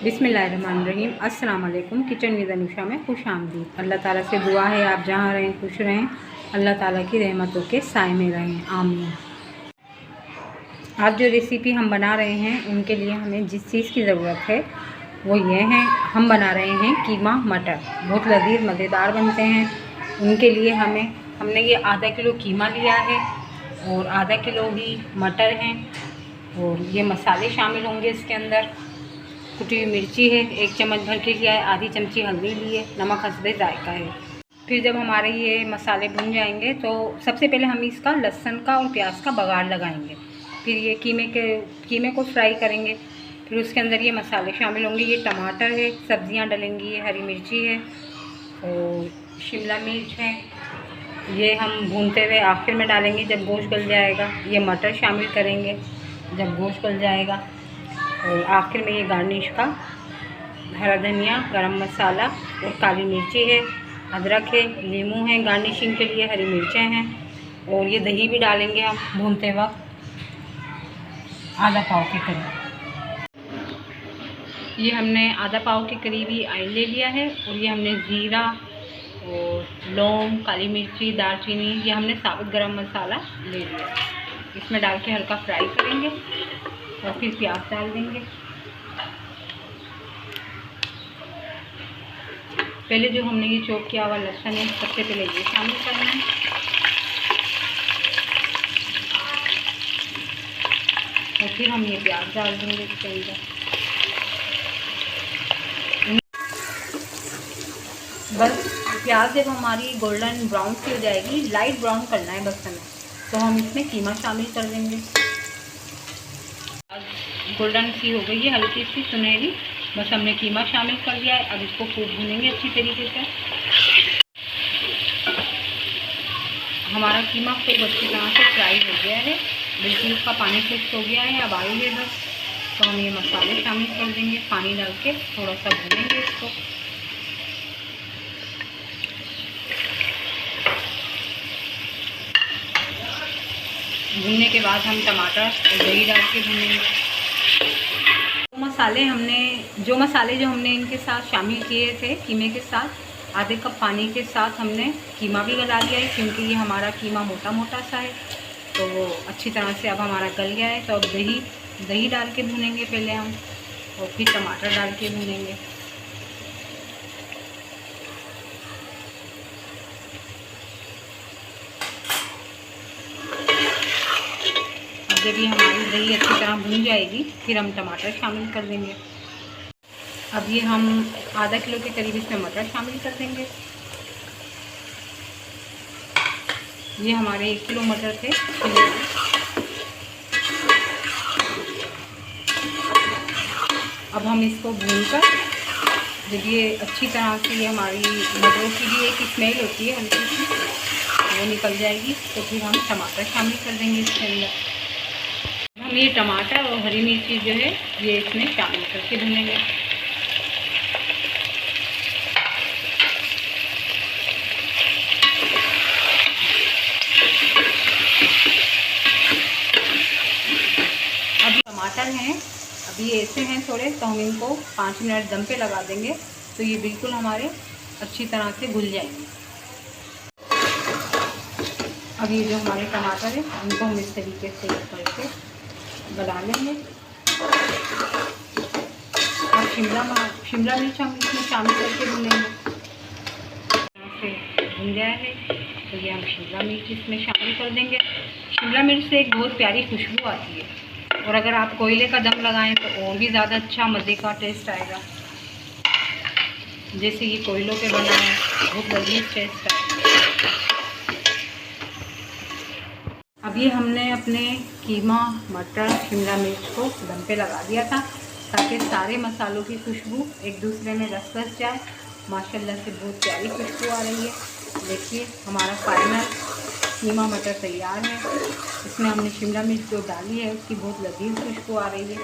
बिस्मिल्लाहिर्रहमानिर्रहीम। अस्सलाम वालेकुम। किचन विद अनुषा में खुश आमदीद। अल्लाह ताला से दुआ है आप जहाँ रहें खुश रहें, अल्लाह ताला की रहमतों के साए में रहें, आमीन। आज जो रेसिपी हम बना रहे हैं उनके लिए हमें जिस चीज़ की ज़रूरत है वो ये है, हम बना रहे हैं कीमा मटर। बहुत लजीज मज़ेदार बनते हैं। उनके लिए हमने ये आधा किलो कीमा लिया है और आधा किलो ही मटर हैं और ये मसाले शामिल होंगे इसके अंदर। कुटी हुई मिर्ची है 1 चम्मच भर के लिया है, आधी चमची हल्दी ली है, नमक हस्बे जायका है। फिर जब हमारे ये मसाले भुन जाएंगे तो सबसे पहले हम इसका लहसुन का और प्याज का बघार लगाएंगे। फिर ये कीमे को फ्राई करेंगे। फिर उसके अंदर ये मसाले शामिल होंगे। ये टमाटर है, सब्जियां डलेंगी, ये हरी मिर्ची है और शिमला मिर्च है। ये हम भूनते हुए आखिर में डालेंगे जब गोश्त गल जाएगा। ये मटर शामिल करेंगे जब गोश्त गल जाएगा। और आखिर में ये गार्निश का हरा धनिया, गरम मसाला और काली मिर्ची है, अदरक है, नींबू है गार्निशिंग के लिए, हरी मिर्चें हैं और ये दही भी डालेंगे हम भूनते वक्त आधा पाव के करीब। ये हमने आधा पाव के करीब ही ऑयल ले लिया है और ये हमने ज़ीरा और लौंग, काली मिर्ची, दालचीनी, ये हमने साबुत गरम मसाला ले लिया। इसमें डाल के हल्का फ्राई करेंगे और फिर प्याज डाल देंगे। पहले जो हमने ये चॉप किया हुआ लहसुन है सबसे पहले ये शामिल करना है और फिर हम ये प्याज डाल देंगे इसके अंदर। बस प्याज जब हमारी गोल्डन ब्राउन सी हो जाएगी, लाइट ब्राउन करना है बस हमें, तो हम इसमें कीमा शामिल कर देंगे। गोल्डन सी हो गई है, हल्की सी सुनहरी, बस हमने कीमा शामिल कर दिया है। अब इसको खूब भूनेंगे अच्छी तरीके से। हमारा कीमा खूब अच्छी तरह से फ्राई हो गया है, बिल्कुल उसका पानी फिक्स हो गया है। अब आई है बस, तो हम ये मसाले शामिल कर देंगे। पानी डाल के थोड़ा सा भूनेंगे इसको। भूनने के बाद हम टमाटर और दही डाल के भूनेंगे। जो मसाले जो हमने इनके साथ शामिल किए थे कीमे के साथ, आधे कप पानी के साथ हमने कीमा भी गला लिया है, क्योंकि ये हमारा कीमा मोटा मोटा सा है, तो वो अच्छी तरह से अब हमारा गल गया है। तो अब दही डाल के भूनेंगे पहले हम और फिर टमाटर डाल के भूनेंगे। जब ये हमारी दही अच्छी तरह भून जाएगी फिर हम टमाटर शामिल कर देंगे। अब ये हम आधा किलो के करीब इसमें मटर शामिल कर देंगे। ये हमारे 1 किलो मटर थे। अब हम इसको भूनकर, जब ये अच्छी तरह से ये हमारी मटरों की भी एक स्मेल होती है हल्की सी, वो निकल जाएगी, तो फिर हम टमाटर शामिल कर देंगे इसके अंदर। हम ये टमाटर और हरी मिर्ची जो है ये इसमें शामिल करके भूनेंगे। अब टमाटर हैं, अभी ऐसे हैं थोड़े, तो हम इनको 5 मिनट दम पे लगा देंगे, तो ये बिल्कुल हमारे अच्छी तरह से घुल जाएंगे। अब ये जो हमारे टमाटर है उनको हम इस तरीके से करके गला लेंगे। और शिमला मिर्च हम इसमें शामिल करके भूनेंगे। से भुन गया है तो ये हम शिमला मिर्च इसमें शामिल कर देंगे। शिमला मिर्च से एक बहुत प्यारी खुशबू आती है और अगर आप कोयले का दम लगाएं तो और भी ज़्यादा अच्छा मज़े का टेस्ट आएगा। जैसे ये कोयलों पे बना है, बहुत लजीज टेस्ट आएगा। अब ये हमने अपने कीमा, मटर, शिमला मिर्च को दम पे लगा दिया था ताकि सारे मसालों की खुशबू एक दूसरे में रस जाए। माशाल्लाह से बहुत प्यारी खुशबू आ रही है। देखिए हमारा फाइनल कीमा मटर तैयार है। इसमें हमने शिमला मिर्च जो डाली है उसकी बहुत लजीज खुशबू आ रही है,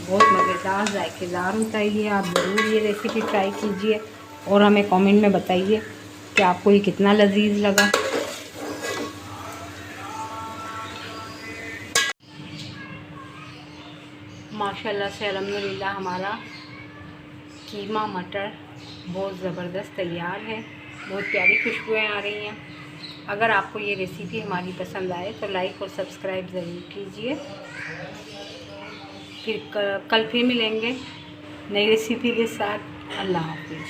बहुत मज़ेदार जायकेदार होता है ये। आप ज़रूर ये रेसिपी ट्राई कीजिए और हमें कमेंट में बताइए कि आपको ये कितना लजीज लगा। माशाल्लाह से अल्हम्दुलिल्लाह हमारा कीमा मटर बहुत ज़बरदस्त तैयार है। बहुत प्यारी खुशबुएँ आ रही हैं। अगर आपको ये रेसिपी हमारी पसंद आए तो लाइक और सब्सक्राइब ज़रूर कीजिए। फिर कल फिर मिलेंगे नई रेसिपी के साथ। अल्लाह हाफ़िज़।